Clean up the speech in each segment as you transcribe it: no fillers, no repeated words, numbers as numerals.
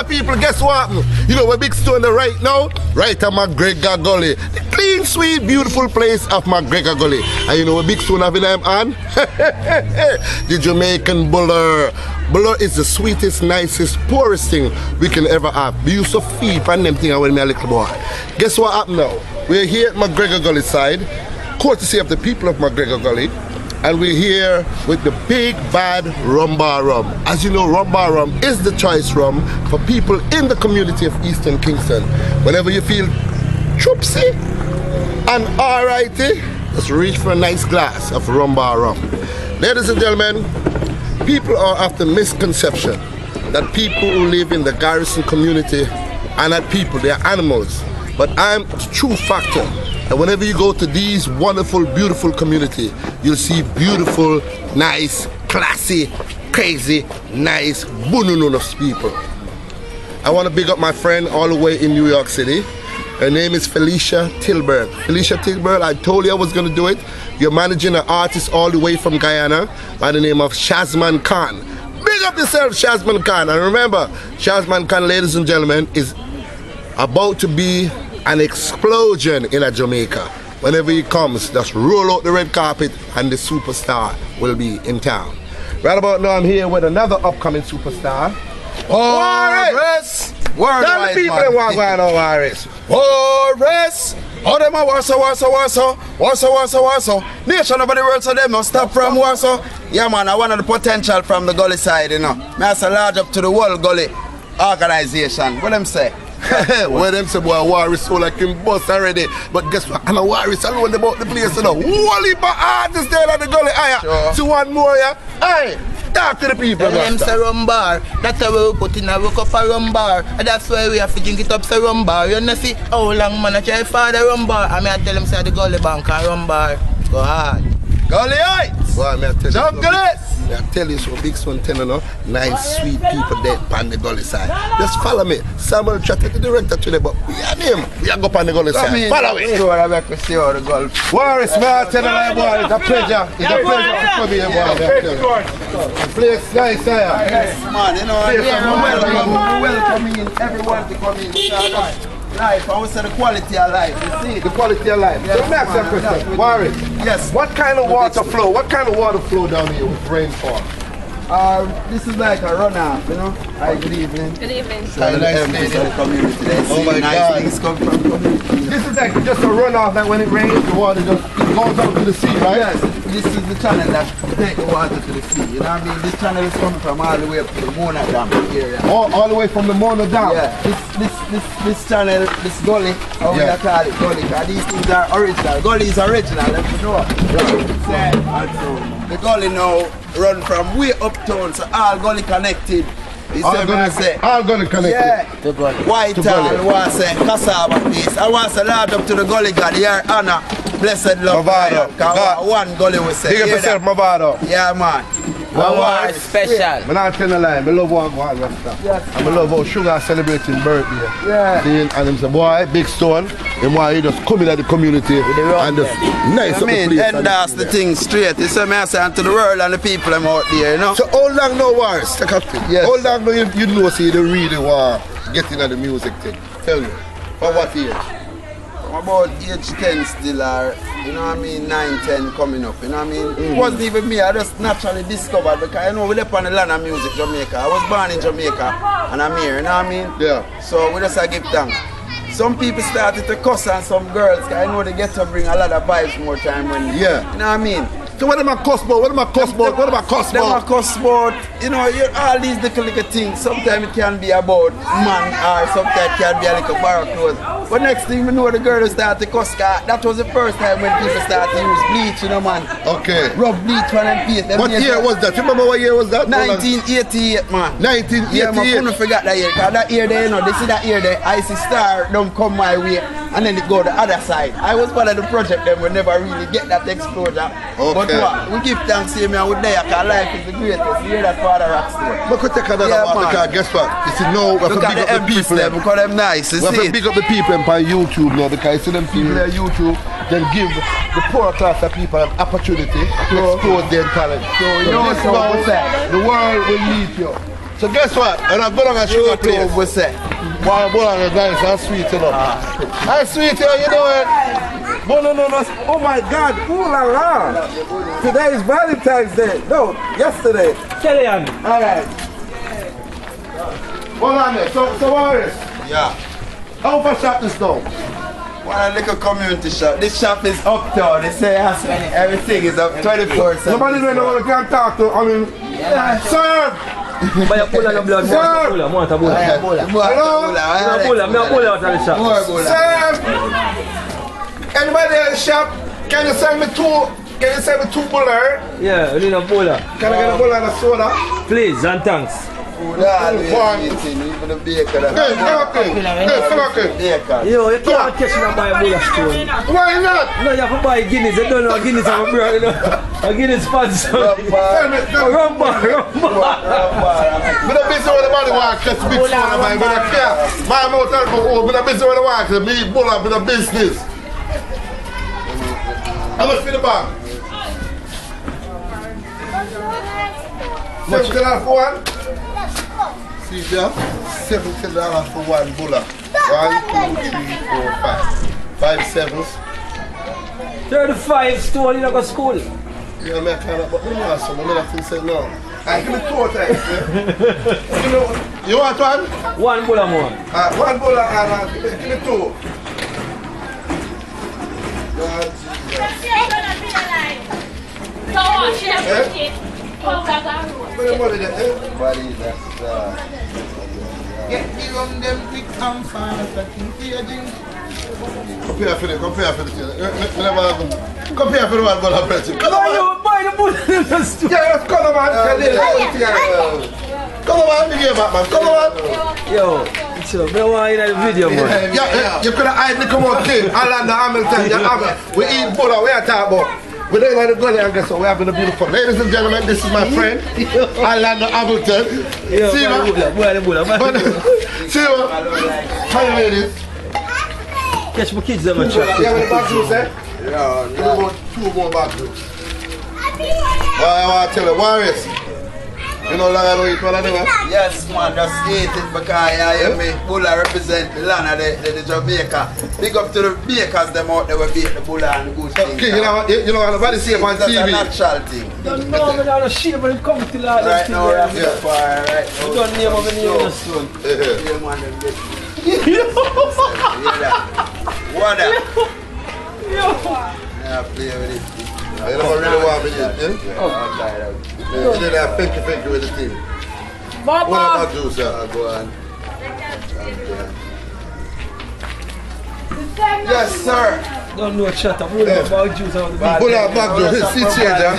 people, guess what? You know where Big Stone there right now? Right at McGregor Gully. The clean, sweet, beautiful place of McGregor Gully. And you know what Big Stone have in them on? The Jamaican buller. Buller is the sweetest, nicest, poorest thing we can ever have. We used to feed from them things when we were a little boy. Guess what happened now? We're here at McGregor Gully side, courtesy of the people of McGregor Gully. And we're here with the big bad rum bar rum. As you know, rum bar rum is the choice rum for people in the community of Eastern Kingston. Whenever you feel choopsy and alrighty, just reach for a nice glass of rum bar rum. Ladies and gentlemen, people are of the misconception that people who live in the garrison community are not people, they are animals. But I'm the true factor. And whenever you go to these wonderful, beautiful community, you'll see beautiful, nice, classy, crazy, nice, bunununus people. I want to big up my friend all the way in New York City. Her name is Felicia Tilburg. Felicia Tilburg, I told you I was going to do it. You're managing an artist all the way from Guyana by the name of Shazman Khan. Big up yourself, Shazman Khan. And remember, Shazman Khan, ladies and gentlemen, is about to be an explosion in Jamaica. Whenever he comes, just roll out the red carpet and the superstar will be in town. Right about now, I'm here with another upcoming superstar. Rass! Tell the people they want going on, Rass. Rass! All them are Warsaw. Nation over the world, so them must stop from Warsaw. Yeah, man, I wanted the potential from the Gully side, you know. Me as a large up to the whole Gully organization. What them say? Well, them say, boy, Warris so like him bust already. But guess what? I know Warris alone about the place, you know. Wally but artists there at the Gully. Sure. So one more, yeah? Hey, talk to the people. Them say rum bar. That's how we put in a work up a rum bar. And that's why we have to drink it up say rum bar. You know see how long man I try for the rum bar. I mean I tell them say the Gully bank and rum bar. Go hard. Gully Heights! Boy, me I tell you. Junglist! I tell you, so Big Stone telling you, nice, sweet people there on the Gully side. Just follow me. Samuel chatted the director today, but we are him. We are go on the Gully side. Follow me. Sure, I make you see how the Gully. Warris, man, I tell you, boy, it's a pleasure. It's a pleasure to come here, boy. The place nice, Yes, man, you know, we're welcoming everyone to come in. Life, I would say the quality of life, you see? The quality of life. Yes, so let me ask you a question. Warris, yes. What kind of water flow down here with rainfall? This is like a runoff, you know. Hi, good evening. Good evening. So nice lady in the community. Oh my nice God. things come from community. This is like just a runoff, like when it rains, the water just goes out to the sea, right? Yes, this is the channel that takes the water to the sea. You know what I mean? This channel is coming from all the way up to the Mona Dam area. All the way from the Mona Dam? Yeah, this channel, this gully, how we call it gully, because these things are original. Gully is original, let me know. The gully now run from way uptown, so all gully connected. All gully connected. Yeah. The Gully. Whitehall, want to say cassava piece. I want to large up to the gully God, your honor, blessed love. Mavado. One gully we say. Big up yourself, Mavado. Yeah, man. One special. I'm not telling a lie, I love one stuff. Yes. I love how Sugar celebrating birthday. Yeah. And him say, boy, Big Stone, and why he just come in at the community and just nice up the place. And that's the thing straight. You see me I say to the world and the people I'm out there, you know. So how long now, Warris? Yes. How long now you know see the really want getting at the music thing? Tell me. For what age? I'm about age 10 still, or, you know what I mean, 9, 10 coming up, you know what I mean? It wasn't even me, I just naturally discovered, because you know, we live on the land of music, Jamaica. I was born in Jamaica, and I'm here, you know what I mean? Yeah. So we just give thanks. Some people started to cuss on some girls, because I know they get to bring a lot of vibes more time when, you know what I mean? So what am I cuss about? What am I cuss about? What am I cuss Them about? a cuss about, you know, all these little things. Sometimes it can be about man, or sometimes it can be a little bar clothes. But next thing we know, the girl start to cuss. That was the first time when people start to use bleach, you know, man. Okay. Rub bleach on them face. What year was that? You remember what year was that? 1988, man. 1988. Yeah, man, I couldn't forget that year. Because that year there, you know, they see that year there, I see star don't come my way. And then it go the other side. I was part of the project, then we never really get that exposure. Okay. But what? We give thanks to him and we're there, because life is the greatest. You hear that Father Rass story. But could take another one, because guess what? You see, now we have to Look big at up the people. them, because them nice, you We have see to big up the people on YouTube now, because you see them people on YouTube, then give the poor class of people an opportunity to expose their talent. So you know this what now, I'm saying? the world will meet you. So guess what? And I go down and sugar place. We say. Boy, boy, nice and sweet, you know. And sweet, you know it. No. Oh my God. Ooh la la. Today is Valentine's Day. No, yesterday. Kellyanne. All right. Hold on there. So what is? Yeah. How much shop this now? One little community shop. This shop is uptown. They say everything is up 24/7. Nobody know can talk to. I mean, sir. Vaya pula la blood. Pula, monta pula. Pula, me pula out of the shop. Sir. Anybody in the shop? Can you send me two? Can you send me 2 bullets? Yeah, we need a pula. Can I get a bullet and a soda? Please and thanks. Even the baker. Hey, Yo, you can't catch me and buy a bulla stone. why not? No, you have to buy Guinness. You don't know Guinness have a brand, you know. A Guinness sponsor. Rumba. But I'm busy with the money walk, catch big phone and buy, but I can't. My mouth and go home, but I'm busy with the walk, me bull up with the business. How much for the bag? $70 for one? See there? $70 for one bulla. 1, 2, 3, 4, 5. 5 sevens. 35 stone, you know, go school. Yeah, man, I can't, but me want some, I think say no. I give me 2 times, You want one? One bulla more. One bulla and give me 2. Get the rum them quick and fast. I think they are drink. Compare for the compare for the one bulla pressing. Come on, Buy the bulla in the store. yeah, come on, man. Come on, man, give back, man. Come on. Yo, so, me want in the video, man. Yeah, you could have eyed me come out king. Orlando Hamilton, we eat bulla, we are talking about. We're doing like the Gully and guess what? We're having a beautiful. Ladies and gentlemen, this is my friend, Orlando Hamilton. Yo, See buy the bulla. See you. How you ladies? Catch my kids them and chat. Yeah, with the bag juice, eh? Yeah, Give me about 2 more bag juice. I want to tell you, Warriors. You know, long I know eat one of them, huh? yes, man, just eat it because I hear me. Bulla represent the land of the Jamaica. Big up to the bakers, them out there will bake the bulla and the goose thing. Okay, you know nobody see it on That's a TV. natural thing. Don't know me down the shit, but it come to that. Right now, we're having a fire, right now. You don't name of any other stone. Yeah, man, them get hear that? What that? Yeah, play with it. You don't really want me to, yeah? I'm tired of it. You did that pinky with the team. What about juice, yeah? Go on. Yes, sir. Don't know shut up. What about juice out of the bag? Pull out back juice, see changer.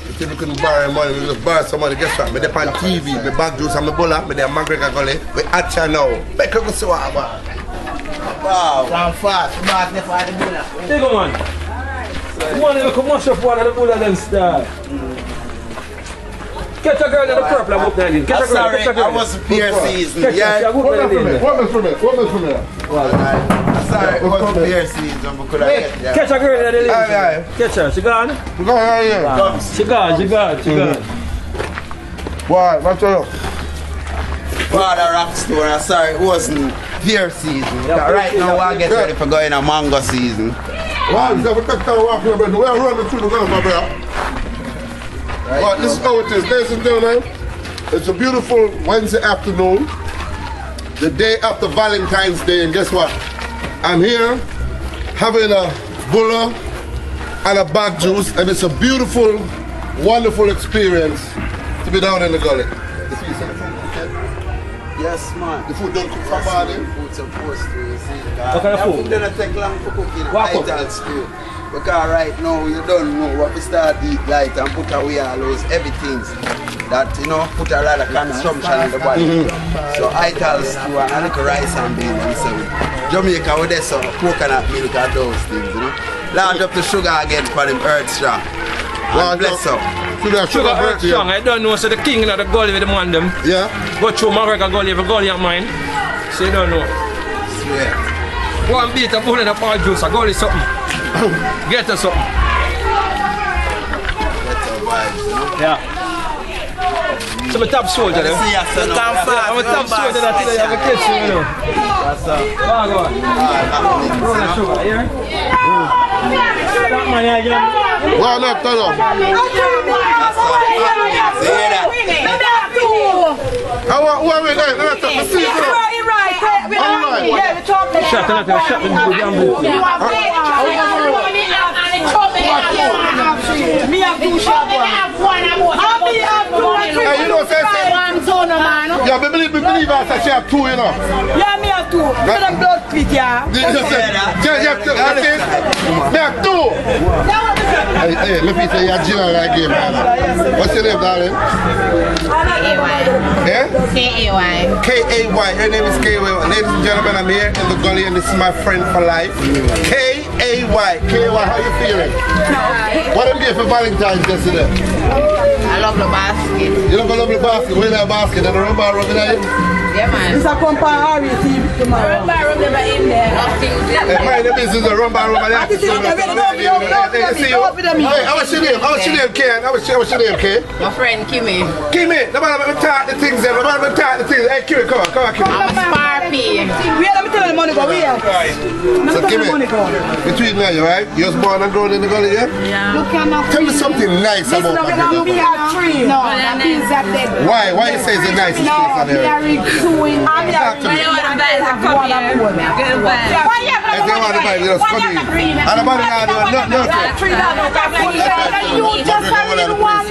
If you couldn't borrow money, we just borrow some money. Guess what? Me dey on TV, me bag juice and me bulla, me dey McGregor Gully. We at ya now. Make her go see what about. Wow. Run fast. Back there for the bulla. Big man. You want to come mash up one of the bulla them style. Catch a girl in the purple and book that in. Catch a girl, Sorry, catch a girl. I wasn't beer season. Catch Yeah. a girl, What book that in. for me? Sorry, it wasn't beer season. We could have get there. Catch a girl in the lane. Aye. Catch her. She gone? Go ahead, yeah. She gone. Why? What's up? Father Rock store. I'm sorry, it wasn't beer season. Right now, I get ready for going a mango season. Wow, you have a cut down walk here, but we are running through the ground, my brother. Well, this is how it is, ladies and gentlemen. It's a beautiful Wednesday afternoon, the day after Valentine's Day, and guess what? I'm here having a bulla and a bag juice, and it's a beautiful, wonderful experience to be down in the gully. Yes, man. The food don't cook from morning. Food supposed to, you see. What kind of food? Food doesn't take long for cooking. What cook? Ital stew. Because right now, you don't know what we start eat light and put away all those heavy things that, you know, put a lot of consumption in the body. So ital stew and a little rice and beans and so Jamaica, with this coconut milk and those things, you know. Large up the sugar again for them earth strong. And bless up. Sugar earth strong. I don't know. So the king of the gully with the man them. Yeah. Go through McGregor Gully, every gully of mine. So you don't know. Swear. Go and beat a bull in a bar juice. A gully something. Get us something. That's our vibes, you know. Yeah. I'm a top soldier. See us, so I'm a top soldier that today I'm a catch you, you know. Go on. Roll the sugar, here. That man here, you know. Well, not tell them. Who are we there? Let me see it. Shut up, shut up. Me have two shots. Hey, you know, say, yeah, me believe I said she have two, you know. Yeah, me have two. So them blood split, yeah. Me have two. Hey, let me say you're general again, man. What's your name, darling? Yeah? K-A-Y. K-A-Y. Her name is K-A-Y. Ladies and gentlemen, I'm here in the gully and this is my friend for life. K-A-Y. K-A-Y, how you feeling? What did you get for Valentine's yesterday? I love the basket. You love a lovely basket. Where's that basket? And the rubber rubbing at you? Yeah, man. It's a compare TV tomorrow. Rumbar never in there. Nothing. Hey, mind the business of rumba. Hey, how much your name? How much your name, Ken? How much your name, Ken? My friend Kimmy. Kimmy, nobody let me talk the things there. Nobody let me talk the things. Hey, Kimmy, come on, Kimmy. I'm a Sparpy. Where let me tell you the money go? Where? So, Kimmy, between me and you, right? You was born and grown in the gully, yeah? Yeah. Tell me something nice about my gully. Why? Why you say it's the nicest place on earth? Talk to me. If they want to buy it, just come in. And about it now, nothing. You just have a little one.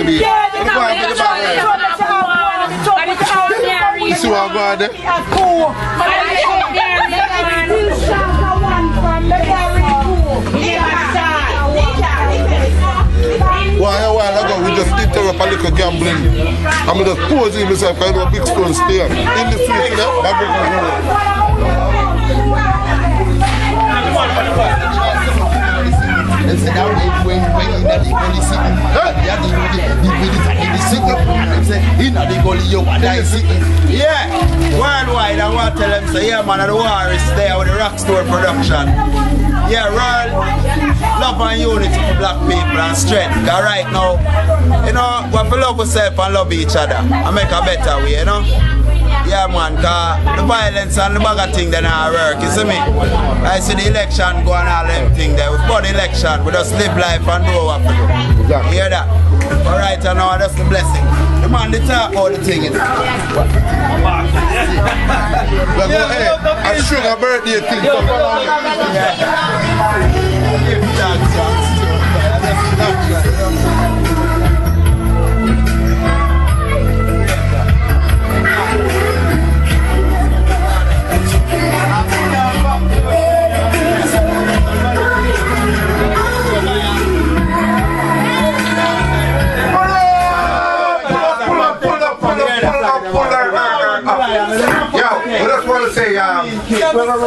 You see what I'm going there? Why a while ago we just interrupt a little gambling. I'm just posing myself because I know Big Stone stay in the street, you know? They say that when he sitting, Yeah, worldwide I want to tell them say yeah man, the war is there with the rock store production. Yeah, royal love and unity for black people and strength. Cause right now, you know, we have to love ourselves and love each other and make a better way, you know. Yeah man, cause the violence and the bag of thing they not work, you see me? I see the election go and all them thing there. We bought the election, we just live life and do what we do. You hear that? But right now, that's the blessing. The man, they talk about the thing. Hey, a sugar birthday thing.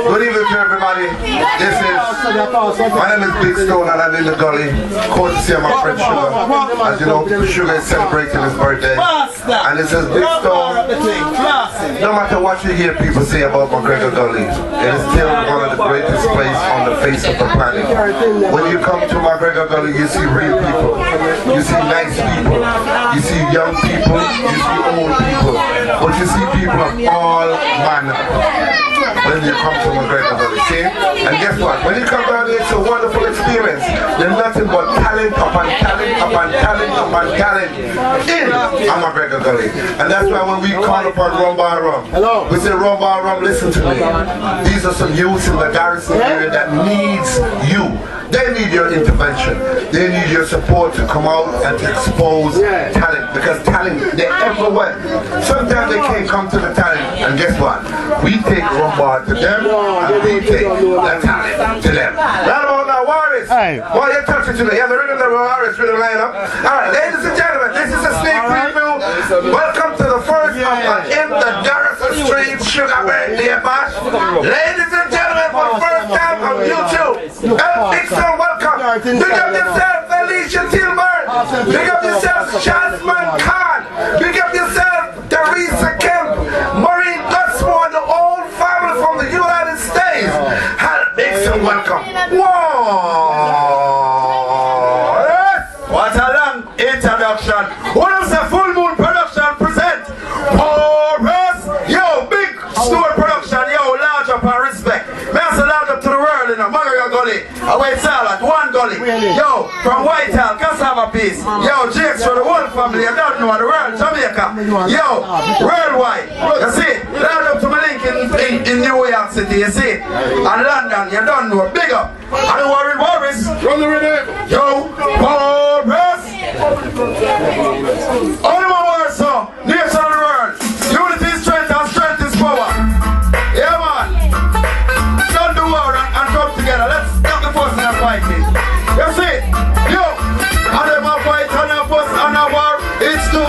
Good evening to everybody. This is my name is Big Stone and I'm in the gully. Courtesy of my friend Sugar. As you know, Sugar is celebrating his birthday. And this is Big Stone. No matter what you hear people say about McGregor Gully, it is still one of the greatest places on the face of the planet. When you come to McGregor Gully, you see real people. You see nice people. You see young people. You see old people. But you see people of all manner. When you come to McGregor Gully, see? And guess what? When you come down here, it's a wonderful experience. There's nothing but talent upon talent upon talent upon talent in McGregor Gully. And that's why when we call upon Rumbar Rum, we say Rumbar Rum, listen to me. These are some youths in the garrison area that needs you. They need your intervention. They need your support to come out and to expose talent. Because talent, they're everywhere. Sometimes they can't come to the talent. And guess what? We take Rumbar to them and we take the talent to them. Right about now, Warriors. Well, you're touching today. You have the rhythm of the Warriors rhythm lineup. Alright, ladies and gentlemen, this is a sneak preview. Welcome to the first of In the Garrison Street Sugar Birthday Bash. Ladies and gentlemen, for the first time on YouTube, Big Stone, welcome. Big up yourself, Alicia Tilburn. Big up yourself, Jasmine Khan. Big up yourself, Teresa Kemp, Maureen Gutsmore, the old family from the United States. Big Stone, welcome. Whoa! What a long introduction. What is the Full Moon production? Away salad, one gully. Yo, from Whitehall, cassava piece. Yo, Jakes for the whole family. I don't know the world, Jamaica. Yo, worldwide. You see, round up to my link in New York City, you see. And London, you don't know. Big up. I don't worry, Boris. Run the rhythm. Yo, Boris. Only one word, so. Nation of the world. Unity is strength and strength is power. Yeah, man. Don't do war and come together. Let's stop the fuss and fighting. You see? Yo, and them a fight and a fuss and a war. It's too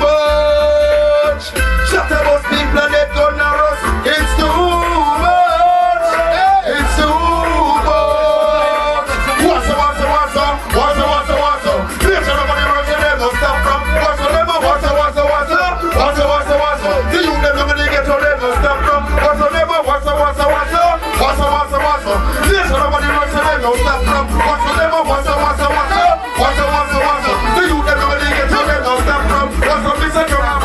much. Shut about people and they gun and rust. It's too much. It's too much. What's up? Please, everybody runs in them. Don't stop from. What's up? The youth them gonna get on them. Don't stop from. What's up? Please, everybody runs in them. Don't stop from. What's up? The youth them gonna get on them. Don't stop from. What's up? Mr. Trump,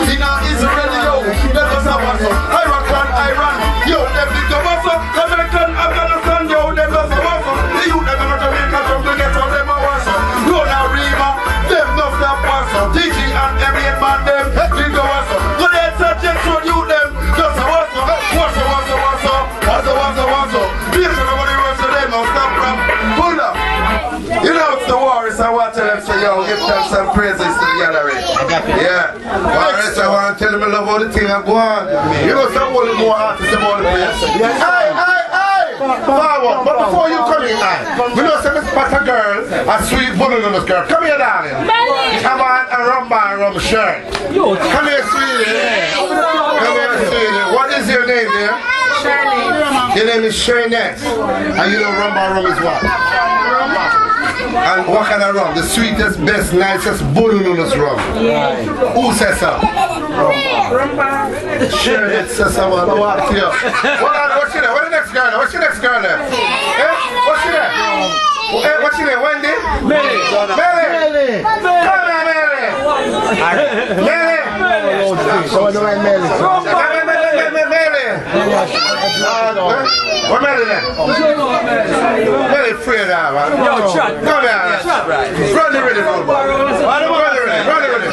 in Israel, yo, let us have us. Iran, yo, them big of us. American, Afghanistan, yo, them us have us. The youth them gonna Jamaica come to get on them us. Rona Rima, them no stop us. DG and every man them big of us. So they suggest to you them just a us. Please everybody runs to them, no stop from. Pull up. You know it's the war, it's I want to tell them so yo, give them some praises to the gallery. Yeah. Alright, so I want to tell them I love all the thing I go on. You know some only more artists about the place. Hey! Forward, but before you come in, we know some spot a girl, a sweet voluminous girl. Come here, darling. Come on, a rum shirt. Come here, sweetie. Come here, sweetie. What is your name, dear? Shirley. Your name is Shirley. And you know rum is what? And what kind of rum? The sweetest, best, nicest, voluminous rum. Who says so? Shirley says so. What's your name? What's the next girl? What's your next girl there? What's your name? What's your name? Wendy? Melly. Come here, Melly. What Melly then? Melly afraid of man. Come here. Run the rhythm, old boy. Run the rhythm.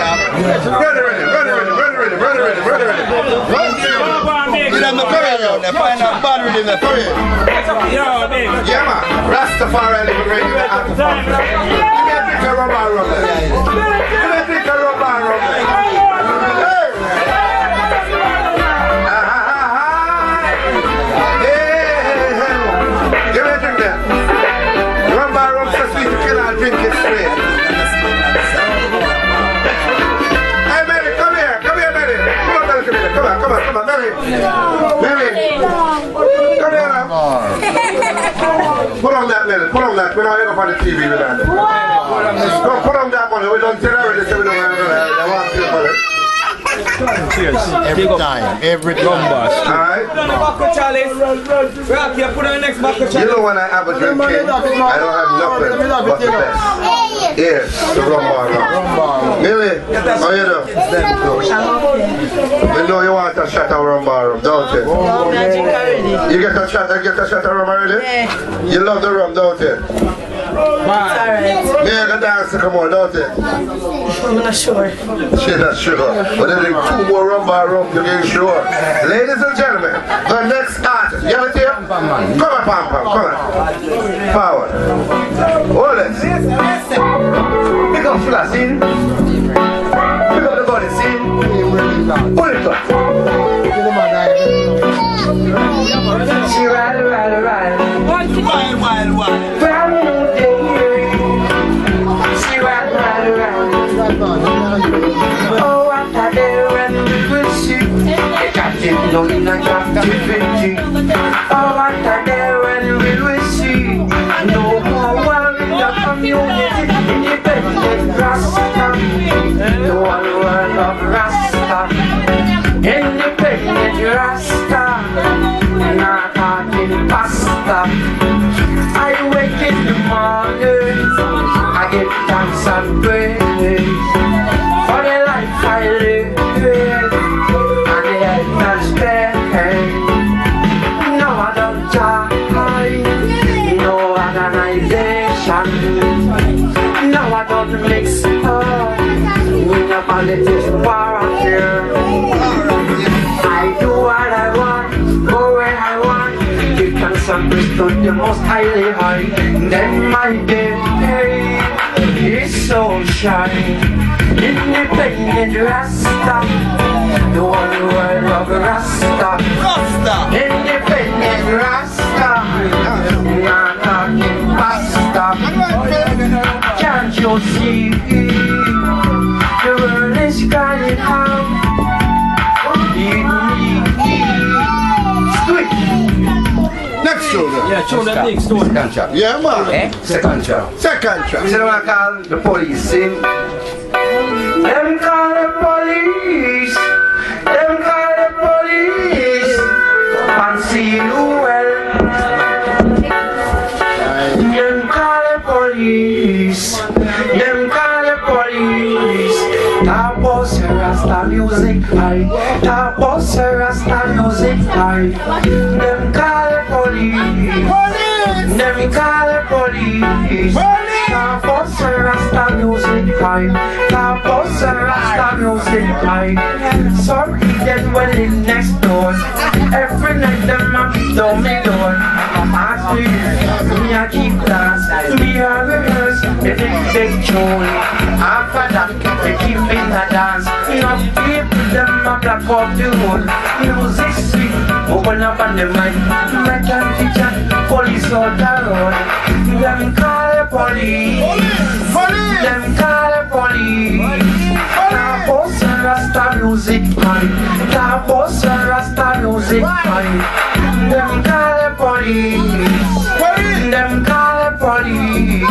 You know, the period, they find out bad rhythm, the period. Yeah, man. Rastafari living right in the heart of Africa. Give me a drink of rum and rum there. Give me a drink there. Rum and rum so sweet you cannot drink it straight. Hey, Mary, come here, Mary. Come on, Mary. Come here now. Put on that, Mary. Put on that. We're not up on the TV with that. Come put on that one. We don't tell already, so we don't have to. I want to for it. Cheers. Every time. Alright? You know when I have a drink, I don't have nothing but the best. Yes, the rum bar. Millie, how you doing? You know you want a shot of rum bar, don't you? You get a shot of rum already? Yeah. You love the rum, don't you? Me and the dancer come on, don't you? I'm not sure. She's not sure. But then there's 2 more rum bar rum to get sure. Ladies and gentlemen, the next artist. You have it here? Come on, Pam. Come on. Forward. Hold it. Pick up Flash, see? Pick up the body, see? Pull it up. She ride. Wild. Brand new day. She ride. Oh, what a day when we will see. They got it done in a captivity. Oh, what a day when we will see. No more world in the community. Independent Rasta. No one world of Rasta. Independent Rasta. Not talking pasta. I wake in the morning. I get thanks and praise for the life I live and the health and strength. No, I don't talk. don't mix up. In a politics war here. I do what I want, go where I want. Give thanks and praise to the most highly high. Then my day is so shiny. Independent Rasta, the one world of Rasta. Independent Rasta, not talking pasta. Can't you see the world is crying out? Next show then. Yeah, show that next one. Second track. Yeah, man. Second track. Second track. You know what I call the police sing? Them call the police. Them call the police. And see you well. Them call the police. Them call the police. That was a Rasta music high. That was a Rasta music high. Them call the police. Them call the police. That was a Rasta music high. That was a Rasta music high. Sorry, them well in next door. Every night them a beat down me door. Ask me, me a keep class. Me a rehearse, me big tune. After that, they keep in the dance. Enough people them a black up the whole. Music sweet, open up on the mic. Make a teacher, police out the road. Them call the police. Them call the police. That was a Rasta music high. That was a Rasta music high. Them call the police. Them call the police.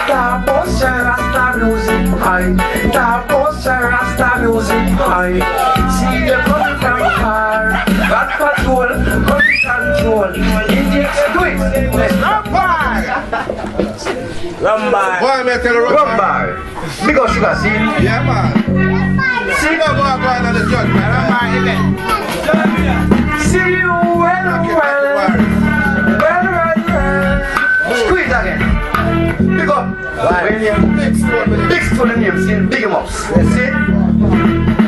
That was a Rasta music high. That was a Rasta music high. See the coming from car. Got patrol, got control. Index do it. Let's not buy. Rumbar. Boy, me tell you, Rumbar. Big up sugar, see? Yeah, man. See? No boy going on the judge, man. See you well. Squeeze again. Big up. Big stone in him, see? Big him up. See?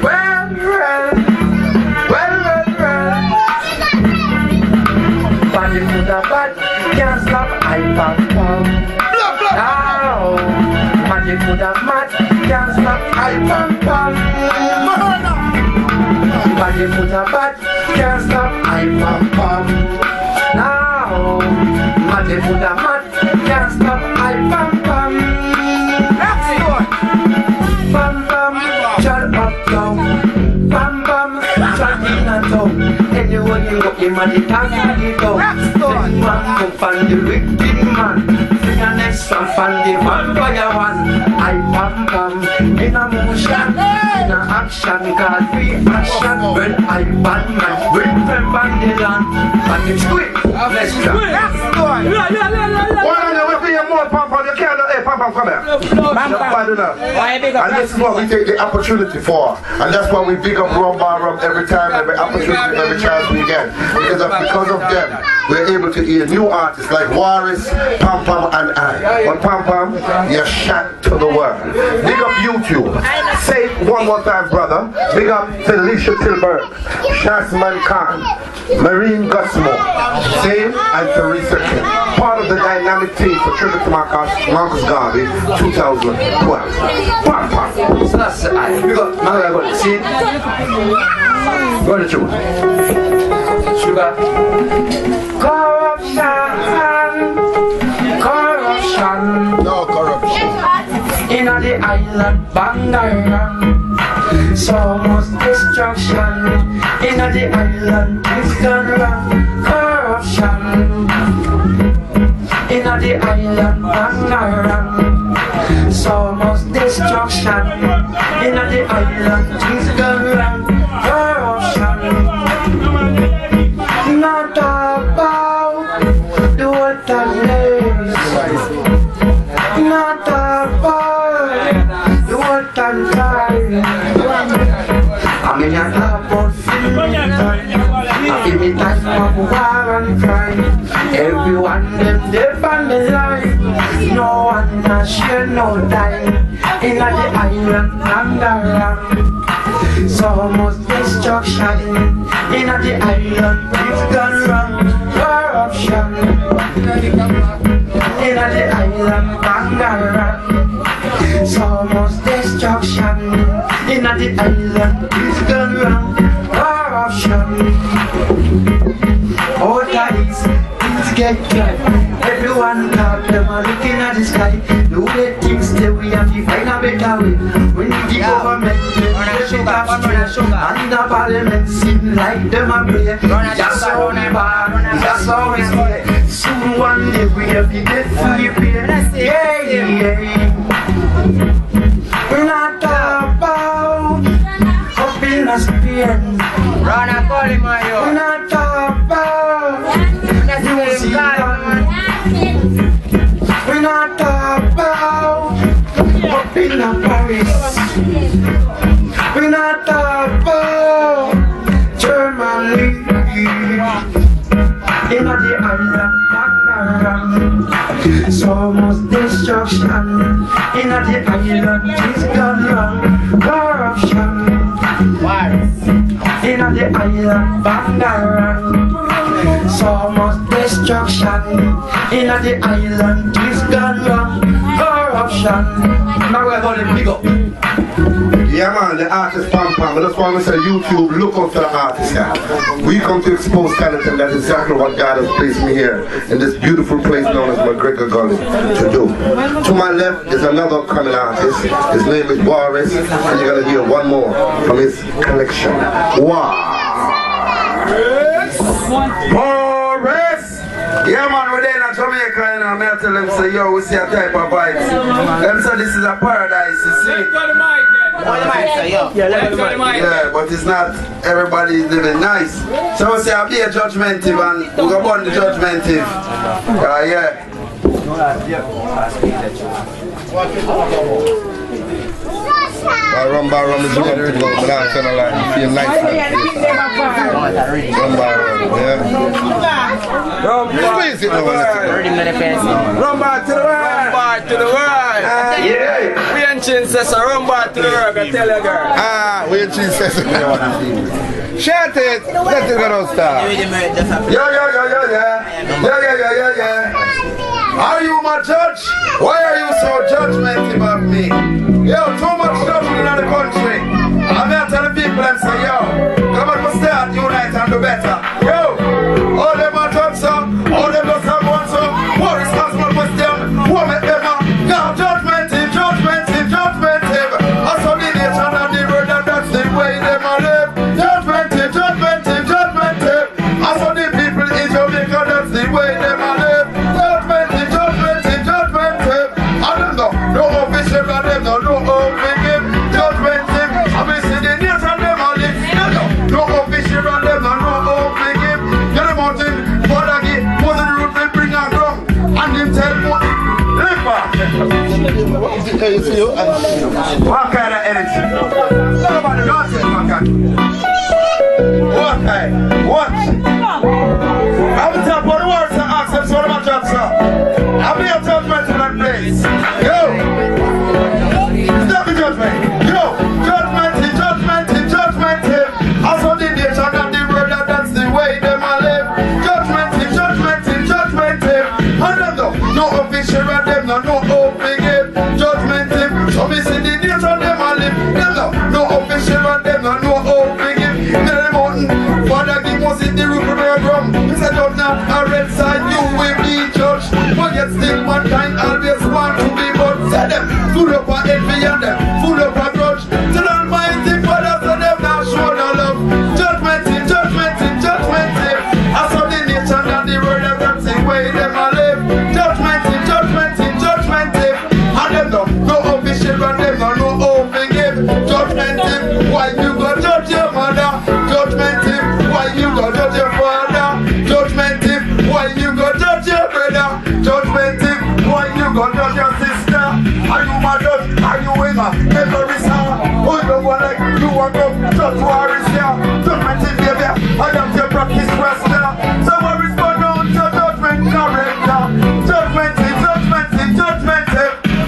Well. Body to the bad, can't stop, I pop. Now, magic to the mat, can't stop, I pop. Body to the bad, can't stop, I pop. Now, magic to the mat, can't stop, I pop. Bam bam, shut up down. Bam bam, shut in a down. Anyone you look in money, can't you go? This man come from the wicked man. Finger next one from the vampire one. I pam pam in a motion, in a action, cause we action. When I bad man, when them band the land, and it's quick, let's go. You can't hey, pam pam, come here. And this is what we take the opportunity for. And that's why we big up Rumbar every time, every opportunity, every chance we get. Because of them, we're able to hear new artists like Warris, Pam Pam and I. But Pam Pam, you're shot to the world. Big up YouTube. Say it one more time, brother. Big up Felicia Tilburg, Shasman Khan, Marine Gusmo, Same and Teresa King. Part of the dynamic team for Tribute to Marcus Garvey 2012. Pam Pam. So that's it. We got Gully. See? Go to tune. Sugar. Corruption. No corruption. In the island Bangarang. So much destruction. In the island it's gone wrong. Corruption. In the island Bangarang. So much destruction. In the island it's gone wrong. Corruption. Not about the wilderness. Not about the wilderness. I mean, I talk about feeling time. I feel me time of war and crime. Everyone them live on the line. No one can share no time. in the island underground. So much destruction in the island, it's gone wrong. Corruption in the island underground. So much destruction in the island, it's gone wrong. Corruption. All ties, things get done. Everyone talk, them are looking at the sky. The way things stay, we have to find a better way. We need the government, they and the parliament seem like them are play. That's how we bad, that's how we stay. Soon one day we have to get free pay. Yeah, yeah. We're not talking about up in the Spain. Run a Gully, Mayo. We're not talking about New Zealand. We're not talking about up in the Paris. We're not talking about Germany. In the island underground, so much destruction. In the island, it's gone wrong. Corruption. In the island underground, so much destruction. In the island, it's gone wrong. Corruption. Now we're going to pick up. Yeah man, the artist Pam Pam. I just want to say YouTube, look out for the artist here. We come to expose talent, and that's exactly what God has placed me here in this beautiful place known as McGregor Gully to do. To my left is another coming artist. His name is Rass, and you're gonna hear one more from his collection. Wow! Rass! Yeah man, we're there in Jamaica and I'm here to tell them say yo, we see a type of vibes. Them say this is a paradise, you see. Yeah, but it's not everybody is living nice. So we say I'll be a judgmental and we're gonna burn the judgmental. Yeah. Rum is rum to go, but I'm trying to like feel nice. Rum, yeah. Squeeze it over. Rum bar to the world. To the world. Yeah. We ain't changed this, run back to the world, I tell you girl. We ain't cheese. Shout it. Let it go start. Yeah. Are you my judge? Why are you so judgmental of me? Yo, too much judgment in the country. I'm here to tell the people and say, yo, come on, we start, unite and do better. Yo, all them are judge, sir. All them just have one, sir. What responsible question? What make them up? Now, judgmental. I saw the nation and the world and that's the way them are live. Judgmental. I saw the people in Jamaica, that's the way them are live. No official and them no open judgment him. I mean see the nation them all live. No official and them no open him. Get them out in Bodagi, was the root they bring a drum. And him tell me live back. What kind of energy? Nobody knows it, my God. What? I'm the top of the world, sir. Ask them what about judge, sir. I'll be a judgment in that place. Yo! Stop the judgment. Yo! Judgment. I saw the nation and the world and that's the way them a live. Judgment. And them no official and them no open game. Judgment. So me see the nation them a live. Them no official and them no open game. Tell them mountain, Father give us in the roof of the drum. He said judge now, a red side you will be judged. But yet still mankind always want to be but say them full up of envy and them full up of grudge. Tell Almighty Father so them now show no love. Judgment. I saw the nation and the world and that's the way them a live. Judgment. And them no official and them no open give. Judgment. Why you go judge your mother? Judgment. Why you go judge your father? Judgment. Why you go judge your brother? Judgment. Why you go judge your sister? Are you my judge? Are you winner? Every song. Who don't want like you want to judge warriors here? Judgment baby. I am your practice wrestler. So I respond on to judgment corrector. Judgment.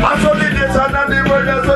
I saw the nation and the brothers